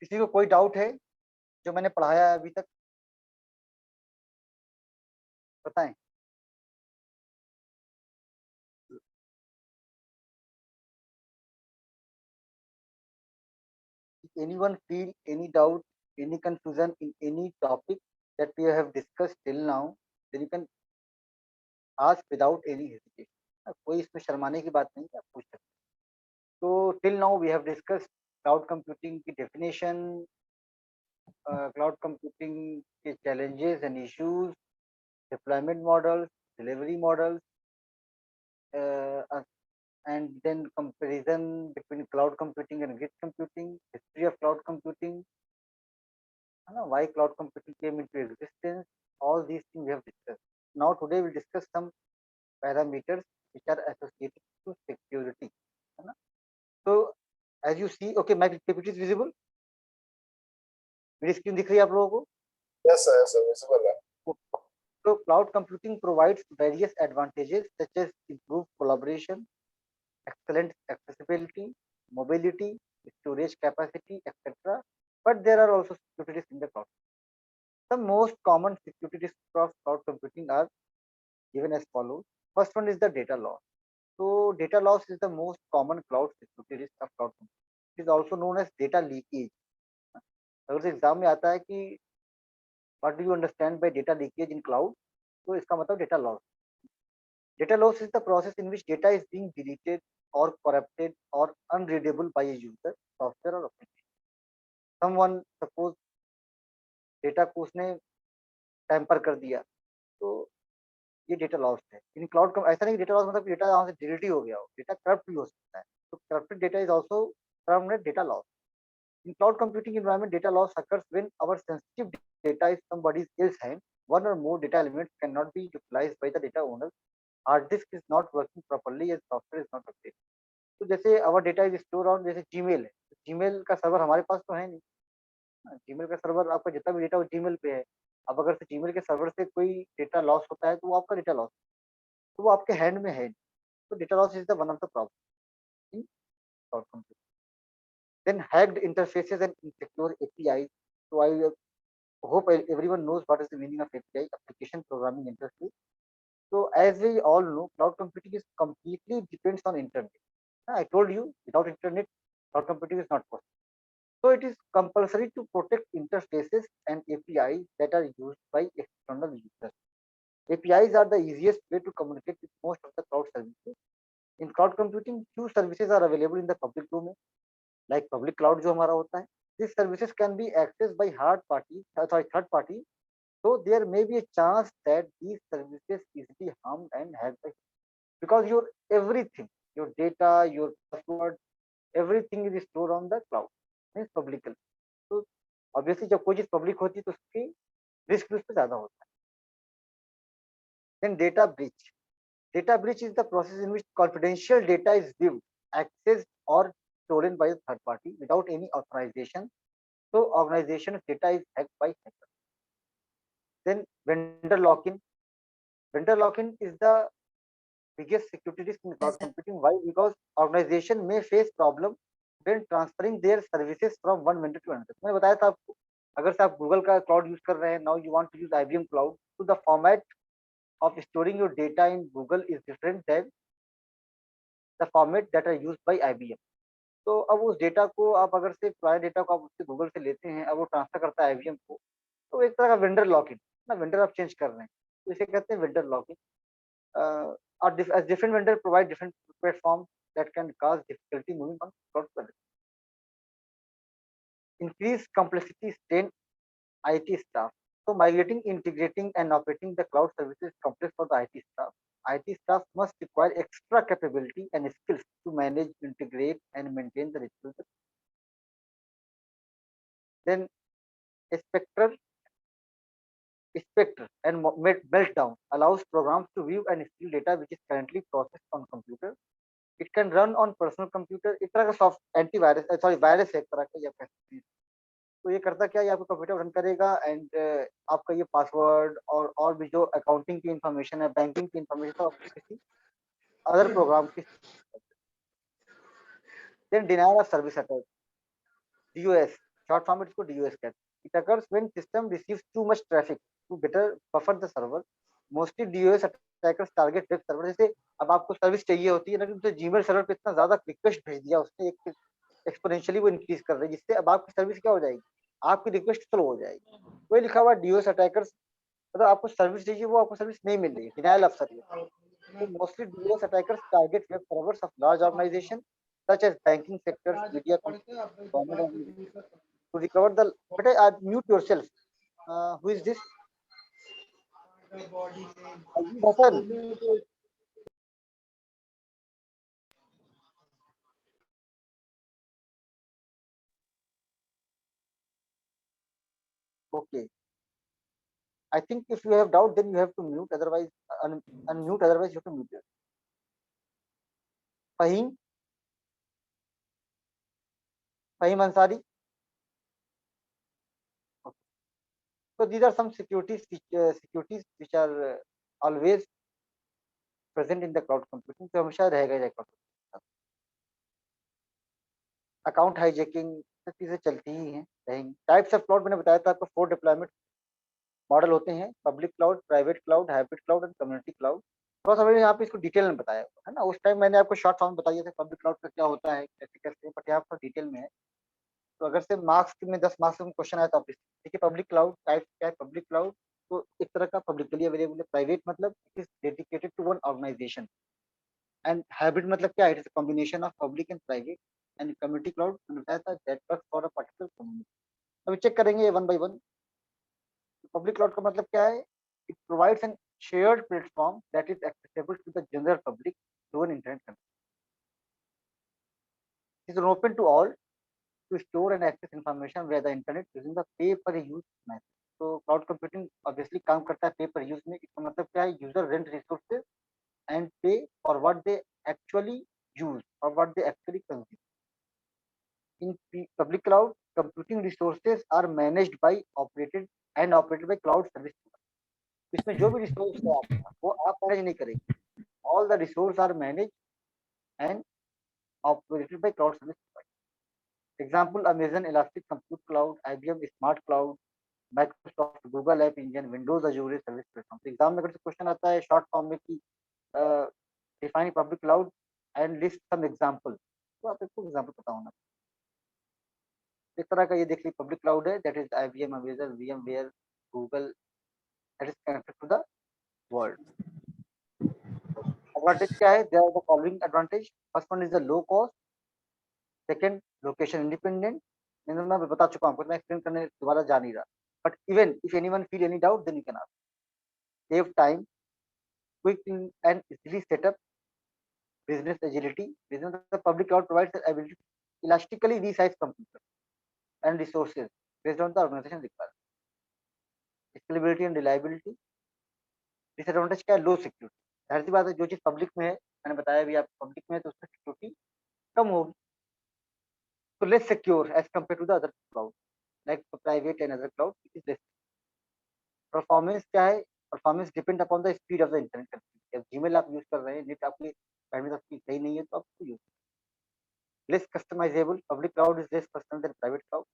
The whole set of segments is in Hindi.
किसी को कोई डाउट है जो मैंने पढ़ाया है अभी तक? बताएं। Anyone feel any doubt, any confusion in any topic that we have discussed till now, then you can ask without any hesitation. कोई इसमें शर्माने की बात नहीं है, आप पूछ सकते हैं। तो till now we have discussed cloud computing की definition, cloud computing के challenges and issues, deployment models, delivery models, and then comparison between cloud computing and grid computing, history of cloud computing, why cloud computing came into existence. All these things we have discussed. Now today we'll discuss some parameters which are associated to security. है ना? So as you see, okay, my PPT is visible. मेरी स्क्रीन दिख रही है आप लोगों को? Yes sir, visible है. So cloud computing provides various advantages such as improved collaboration, excellent accessibility, mobility, storage capacity, etc. But there are also security risks in the cloud. The most common security risks of cloud computing are given as follows. First one is the data loss. So data loss is the most common cloud security risk of cloud computing. It is also known as data leakage. अगर एग्जाम में आता है कि what do you understand by data leakage in cloud, तो इसका मतलब data loss. Data loss is the process in which data is being deleted or corrupted or unreadable by a user, software or application. Someone suppose data को उसने टैम्पर कर दिया, तो ये डेटा लॉस है। इन क्लाउड का ऐसा नहीं कि डेटा लॉस मतलब डेटा यहाँ से डिलीट ही हो गया हो, डेटा करप्ट भी हो सकता है। तो corrupted data is also termed as data loss. In cloud computing environment, data loss occurs when our sensitive data is somebody else's hand. One or more data elements cannot be utilized by the data owner. Hard disk is not working properly and software is not updated. तो जैसे our data is stored on जैसे जीमेल है, जीमेल का सर्वर हमारे पास तो है नहीं, जीमेल का सर्वर आपका जितना भी डेटा वो जीमेल पे है। अब अगर से जीमेल के सर्वर से कोई डेटा लॉस होता है तो वो आपका डेटा लॉस, तो वो आपके हैंड में है। तो data loss is the one of the problem in cloud computing. Then hacked interfaces and insecure APIs. So I hope everyone knows what is the meaning of API, application programming interface. So as we all know, cloud computing is completely depends on internet. I told you, without internet, cloud computing is not possible. So it is compulsory to protect interfaces and APIs that are used by external users. APIs are the easiest way to communicate with most of the cloud services. In cloud computing, few services are available in the public domain, like public cloud जो हमारा होता है. These services can be accessed by third party. So there may be a chance that these services easily harmed and hacked by, because your everything, your data, your password, everything is stored on the cloud, means publicly. तो obviously जब कोई चीज पब्लिक होती है तो उसकी रिस्क भी उस पर ज्यादा होता है. Then data breach. Data breach is the process in which confidential data is viewed, accessed, or stolen by a third party without any authorization. So organization's data is hacked by hackers. Then vendor lock-in. Vendor lock-in is the biggest security risk in cloud computing. Why? Because organization may face problem when transferring their services from one vendor to another. मैंने बताया था आपको, अगर से आप गूगल का क्लाउड यूज कर रहे हैं, now you want to use IBM cloud, so the format of storing your data in Google is different than the format that are used by IBM. तो अब उस डेटा को आप अगर से पुराने डेटा को आप उससे गूगल से लेते हैं, अब वो ट्रांसफर करता है आईबीएम को, तो एक तरह का वेंडर लॉक-इन ना, वेंडर आप चेंज कर रहे हैं, तो इसे कहते हैं वेंडर लॉक-इन. और different vendor provide different platform that can cause difficulty moving on cloud service. Increase complexity strain IT staff. So migrating, integrating and operating the cloud services is complex for the IT staff. IT staff must require extra capability and skills to manage, integrate and maintain the resources. Then Spectre and Meltdown allows programs to view and steal data which is currently processed on computer. It can run on personal computer. एक तरह का सॉफ्ट एंटीवायरस वायरस है एक तरह का, या कह सकते हैं. तो ये करता क्या, ये आपको कंप्यूटर रन करेगा एंड आपका ये पासवर्ड और भी जो अकाउंटिंग की इंफॉर्मेशन है, बैंकिंग की इंफॉर्मेशन, आपको किसी अदर प्रोग्राम की. Then denial of service attack, DOS, short form इसको DOS कहते हैं. It occurs when system receives too much traffic to better buffer the server. Mostly DOS attackers target web server. जैसे अब आपको सर्विस चाहिए होती है ना, कि जीमेल सर्वर पे इतना ज्यादा रिक्वेस्ट भेज दिया उसने, एक एक्सपोनेंशियली वो इंक्रीज कर रही है, जिससे अब आपकी सर्विस क्या हो जाएगी, आपकी रिक्वेस्ट स्लो हो जाएगी. वही लिखा हुआ DOS अटैकर्स, मतलब आपको सर्विस चाहिए, वो आपको सर्विस नहीं मिल रही है, denial of service. So mostly DOS attackers target web servers of large organizations such as banking sectors, media companies, government organizations to recover the. But mute yourself. Who is this? Ajib Hassan. Okay. I think if you have doubt, then you have to mute. Otherwise, unmute. Otherwise, you have to mute yourself. Fahim. Fahim Ansari. Okay. So these are some securities which are always present in the cloud computing. तो हमेशा रहेगा ये cloud computing. अकाउंट हाईजैकिंग, सब चीजें चलती ही हैं, रहेंगी. टाइप्स ऑफ क्लाउड मैंने बताया था आपको, 4 डिप्लॉयमेंट मॉडल होते हैं: public cloud, private cloud, hybrid cloud and community cloud. थोड़ा सा मैंने यहाँ पे इसको डिटेल में बताया है ना. उस टाइम मैंने आपको शॉर्ट फॉर्म बताया था पब्लिक क्लाउड का क्या होता है, कैसे कैसे, बट यहाँ पर डिटेल में है. तो अगर से मार्क्स में 10 मार्क्स में क्वेश्चन आया तो आप देखिए, पब्लिक क्लाउड टाइप क्या है. पब्लिक क्लाउड तो एक तरह का पब्लिकली अवेलेबल है. प्राइवेट मतलब it is dedicated to one organisation. And hybrid मतलब क्या है, it is combination of public and private. And community cloud बताया था that works for a particular community. अभी चेक करेंगे one by one. Public cloud का मतलब क्या है? It provides an shared platform that is accessible to the general public through an internet connection. It is open to all to store and access information via the internet using the pay per use method. तो क्लाउड कंप्यूटिंग ऑब्वियसली काम करता है पे पर यूज में. इसका मतलब क्या है? User rent resources and pay for what they actually use और what they actually consume. In public cloud computing resources are managed by operated by cloud service. इसमें जो भी रिसोर्स है आपका, वो आप मैनेज नहीं करेंगे. All the resource are manage and operated by cloud service. Example: Amazon Elastic Compute Cloud, IBM Smart Cloud, Microsoft Google App Engine, Windows Azure service platform. तो एग्जाम में अगर क्वेश्चन आता है शॉर्ट फॉर्म में कि define public cloud and list some example, तो आप इसको एग्जांपल पता होना. इस तरह का ये देख लीजिए, पब्लिक क्लाउड है that is IBM, Amazon, VMware, Google, that is connected to the world. Advantage क्या है? There are the following advantage. First one is the low cost. Second, location independent. मैं बता चुका हूँ, मैं एक्सप्लेन करने दोबारा जा नहीं रहा. But even if anyone feel any doubt then you can ask. Save time, quick and easily setup, business agility. Business the public cloud provides ability to elastically resize computer and resources based on the organization requirement. Scalability and reliability. Disadvantage क्या है? लो सिक्योरिटी. जाहिर सी बात है, जो चीज पब्लिक में है, मैंने बताया भी, आप पब्लिक में है तो उसमें सिक्योरिटी कम होगी. तो less secure as compare to the other cloud like private and other cloud. It is less. Performance क्या है? Performance depend upon the speed of the internet connectivity. अब जीमेल आप यूज कर रहे हैं, नेट आपकी बैंडविड्थ आपकी सही नहीं है तो आप use. Less customisable. Public cloud is less customised than private cloud.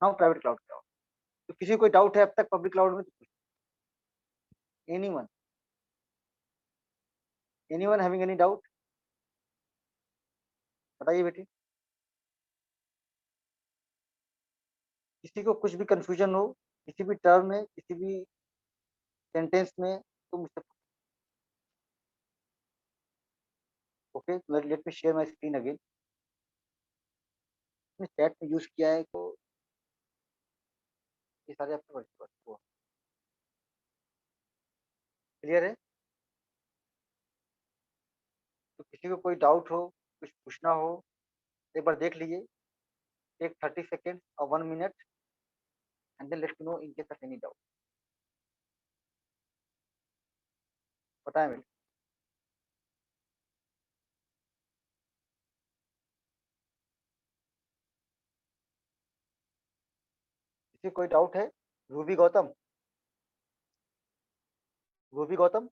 Now private cloud क्या हो? तो किसी को कोई डाउट है अब तक पब्लिक क्लाउड में? Anyone anyone having any doubt? बताइए बेटी. किसी को कुछ भी कंफ्यूजन हो किसी भी टर्म में, किसी भी सेंटेंस में, तो मुझसे. Okay, let me share my screen again. Chat में यूज किया है तो ये सारे आपके वर्ड क्लियर है. तो किसी को कोई डाउट हो, कुछ पूछना हो, एक बार देख लीजिए. टेक 30 सेकेंड और 1 minute and then let me know in case of any doubt. बताएं बेटा. किसी को कोई डाउट है? रूबी गौतम. Ruby Gautam,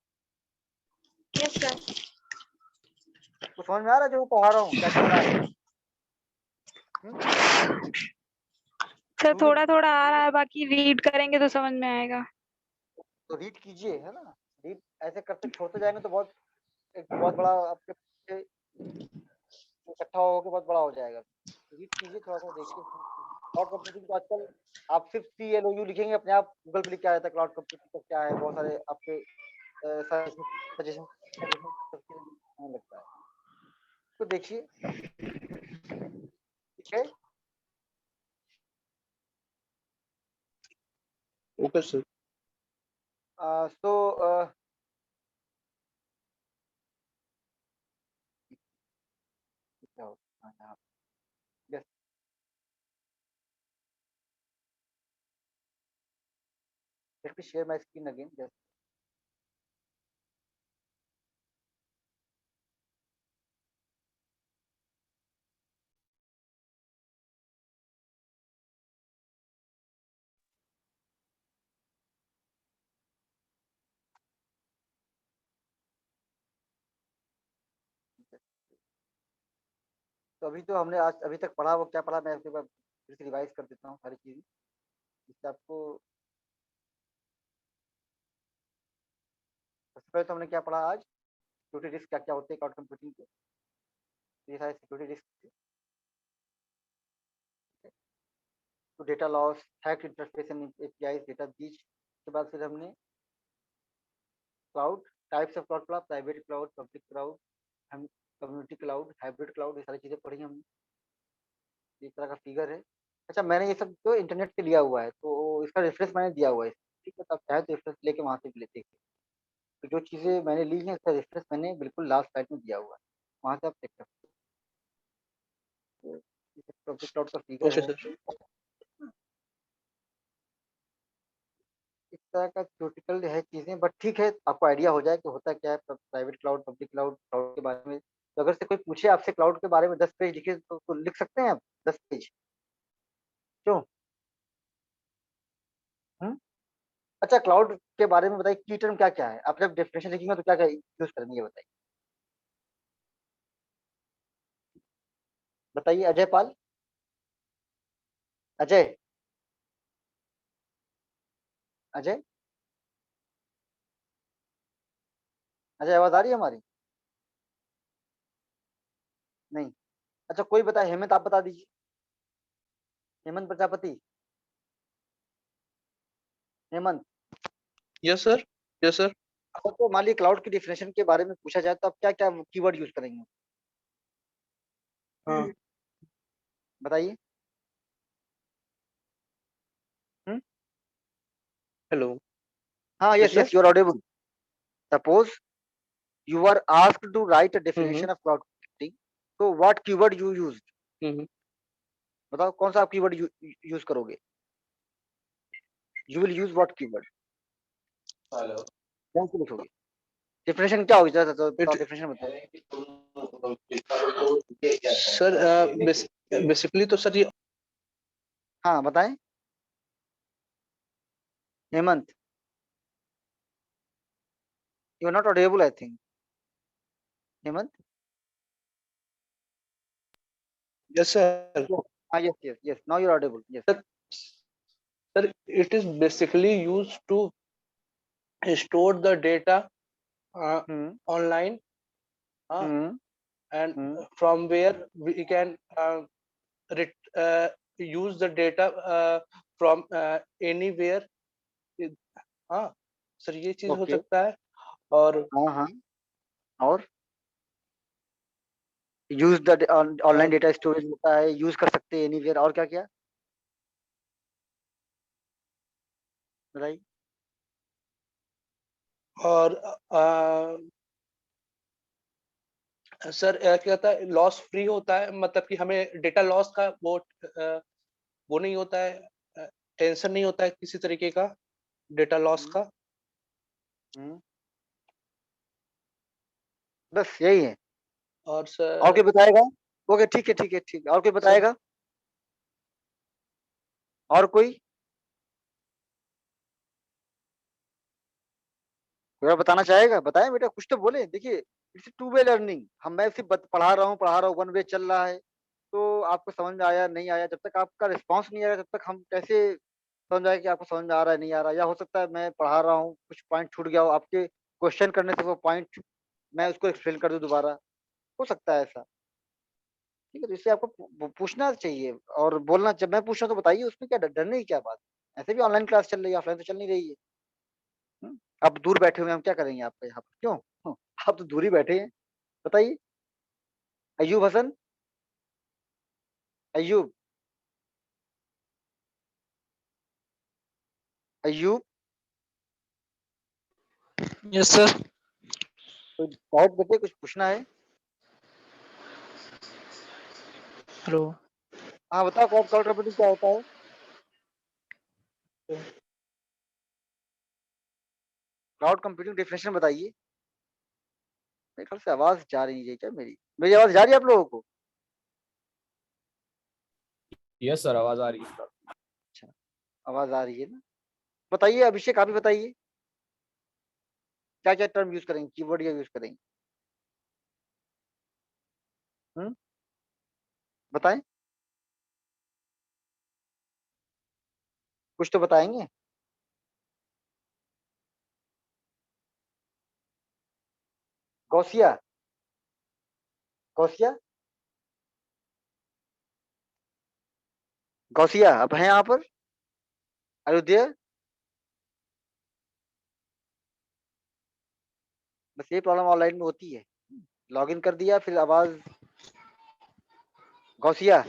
yes sir. तो समझ में आ रहा है जो मैं पढ़ा रहा हूँ क्या चल रहा है? सर You will- थोड़ा थोड़ा आ रहा है, बाकी रीड करेंगे तो समझ में आएगा। तो रीड कीजिए, है ना। रीड ऐसे करते छोड़ते जाएंगे तो बहुत एक बहुत बड़ा आपके पीछे इकट्ठा होकर बहुत बड़ा हो जाएगा। रीड कीजिए, थोड़ा सा देखिए। क्लाउड कंप्यूटिंग तो आजकल आप सिर्फ CLOU लिखेंगे, अपने आप गूगल पे लिख के आ जाता है क्लाउड कंप्यूटिंग का क्या है। बहुत सारे आपके सजेशन आने लगता है, तो देखिए। ठीक है, okay sir. So yes. Let me share my screen again. Just तो अभी तो हमने आज अभी तक पढ़ा, वो क्या पढ़ा मैं एक बार फिर से रिवाइज कर देता हूँ सारी चीजें, जिससे आपको। सबसे पहले तो हमने क्या पढ़ा आज, सिक्योरिटी रिस्क क्या क्या होते हैं क्लाउड कंप्यूटिंग के। ये सारे सिक्योरिटी रिस्क थे। तो data loss, hack interface and APIs, data breach के बाद फिर हमने क्लाउड टाइप्स ऑफ क्लाउड पढ़ा, प्राइवेट क्लाउड, पब्लिक क्लाउड, हम कम्युनिटी क्लाउड, हाइब्रिड क्लाउड, ये सारी चीजें पढ़ी हमने। एक तरह का फिगर है। अच्छा, मैंने ये सब तो इंटरनेट से लिया हुआ है, तो इसका रेफरेंस मैंने दिया हुआ है। ठीक है, तो आप चाहे तो रेफरेंस लेके वहां से भी लेते हैं। तो जो चीजें मैंने ली हैं उसका रेफरेंस मैंने बिल्कुल लास्ट स्लाइड में दिया हुआ है, वहां से आप चेक कर सकते हो। पब्लिक क्लाउड का फिगर ओके है। सर। इस तरह का थ्योरेटिकल है चीजें, बट ठीक है, आपको आइडिया हो जाए कि होता क्या है private cloud, public cloud, cloud के बारे में। तो अगर से कोई पूछे आपसे क्लाउड के बारे में 10 पेज लिखे, तो लिख सकते हैं आप 10 पेज। क्यों? हम्म? अच्छा, क्लाउड के बारे में बताइए, की टर्म क्या क्या है। आप जब डेफिनेशन लिखेंगे तो क्या क्या यूज करेंगे, ये बताइए। बताइए अजय पाल। अजय, अजय, अजय, आवाज आ रही है हमारी? नहीं। अच्छा, कोई बताए, हेमंत आप बता दीजिए। Hemant Prajapati, Hemant. Yes sir. Yes sir. अच्छा, तो मान लीजिए क्लाउड की डेफिनेशन के बारे में पूछा जाए तो आप क्या क्या कीवर्ड यूज करेंगे, हाँ। बताइए। हम्म? हेलो। हाँ, yes yes sir. Yes, you are audible. Suppose you are asked to write a hmm. definition of cloud computing, so what keyword you use? Hmm. बताओ कौन सा आप कीवर्ड यूज करोगे। You will use what keyword, hello. कौन सा लिखोगे। डेफिनेशन क्या होगी, तो इट डेफिनेशन बताओ। सर बेसिकली तो सर ये हाँ बताएं। Hemant, you are not audible I think. Hemant. Yes sir. हाँ, yes yes yes, now you are audible, yes. Sir sir it is basically used to store the data hmm online hmm and hmm from where we can use the data from anywhere। हाँ सर ये चीज हो ओके। सकता है। और हाँ हाँ, और यूज द ऑनलाइन और डेटा स्टोरेज होता है, यूज कर सकते हैं एनीवेयर, और क्या क्या बताइए। और सर क्या होता है, लॉस फ्री होता है, मतलब कि हमें डेटा लॉस का वो नहीं होता है, टेंशन नहीं होता है किसी तरीके का डेटा लॉस हम्म का। हम्म, बस यही है। और और कोई सर बताएगा? ओके, ठीक है ठीक है ठीक है, और कोई सर बताएगा? और कोई कोई और बताना चाहेगा, बताएं बेटा, कुछ तो बोले। देखिए, इट्स टू वे लर्निंग, हम मैं सिर्फ पढ़ा रहा हूँ, वन वे चल रहा है। तो आपको समझ में आया नहीं आया, जब तक आपका रिस्पॉन्स नहीं आएगा तब तक हम कैसे समझ आए कि आपको समझ में आ रहा है नहीं आ रहा है। या हो सकता है मैं पढ़ा रहा हूँ, कुछ पॉइंट छूट गया हो, आपके क्वेश्चन करने से वो पॉइंट मैं उसको एक्सप्लेन कर दूं दोबारा, हो सकता है ऐसा। ठीक है, तो इससे आपको पूछना चाहिए और बोलना। जब मैं पूछ रहा हूं तो बताइए, उसमें क्या डरने की क्या बात है? ऐसे भी ऑनलाइन क्लास चल रही है, ऑफलाइन तो चल नहीं रही है। आप दूर बैठे हुए हैं, हम क्या करेंगे आपका यहाँ पर? क्यों? आप तो दूर ही बैठे हैं। बताइए। Ayub Hasan, Ayub, Ayub, yes sir. कोई डाउट बताइए, कुछ पूछना है? हेलो। हाँ बताओ, क्लाउड कंप्यूटिंग क्या होता है? क्लाउड कंप्यूटिंग डेफिनेशन बताइए। मेरे ख्याल से आवाज जा रही है क्या मेरी? मेरी आवाज जा रही है आप लोगों को? यस सर, आवाज आ रही है। अच्छा, आवाज आ रही है ना? बताइए अभिषेक, आप ही बताइए, क्या क्या टर्म यूज करेंगे, कीवर्ड या यूज करेंगे? हम्म, बताएं, कुछ तो बताएंगे। गौसिया, गौसिया, गौसिया अब है यहाँ पर? अयोध्या, बस ये प्रॉब्लम ऑनलाइन में होती है, लॉगिन कर दिया फिर आवाज। गौसिया,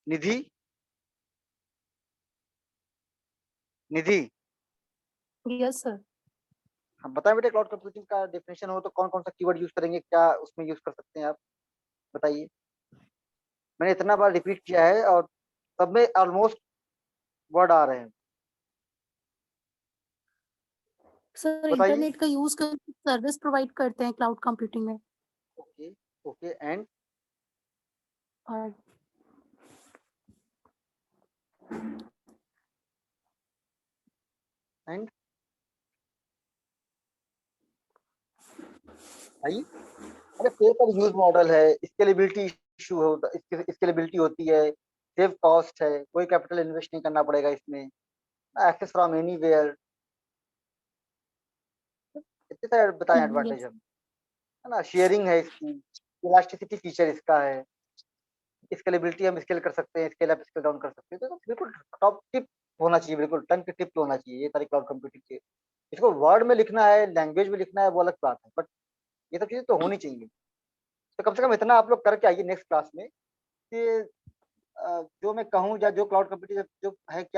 निधि, निधि, यस सर। हम बताएं बेटे, क्लाउड कंप्यूटिंग का डेफिनेशन हो तो कौन कौन सा कीवर्ड यूज करेंगे, क्या उसमें यूज कर सकते हैं आप? बताइए। मैंने इतना बार रिपीट किया है और सब में ऑलमोस्ट वर्ड आ रहे हैं। सर बताइए। इंटरनेट का यूज कर सर्विस प्रोवाइड करते हैं क्लाउड कंप्यूटिंग में। ओके, ओके, एंड और एंड भाई, अरे पे पर यूज मॉडल है, स्केलेबिलिटी इशू होता, स्केलेबिलिटी होती है, सेव कॉस्ट है, कोई कैपिटल इन्वेस्ट नहीं करना पड़ेगा इसमें, एक्सेस फ्रॉम एनीवेयर, इतने सारे बताएं एडवांटेज यस। हम, है ना? शेयरिंग है इसकी, इलास्टिसिटी फीचर इसका है, स्केलेबिलिटी हम स्केल कर सकते हैं, स्केल अप स्केल डाउन कर सकते हैं, तो बिल्कुल टॉप टिप होना चाहिए, बिल्कुल टंग के टिप होना चाहिए ये सारी क्लाउड कंप्यूटिंग के। इसको वर्ड में लिखना है, लैंग्वेज में लिखना है, वो अलग बात है, बट ये सब चीजें तो होनी चाहिए। तो कम से कम इतना आप लोग करके आइए नेक्स्ट क्लास में कि जो मैं कहूँ या जो क्लाउड कंप्यूटिंग जो है क्या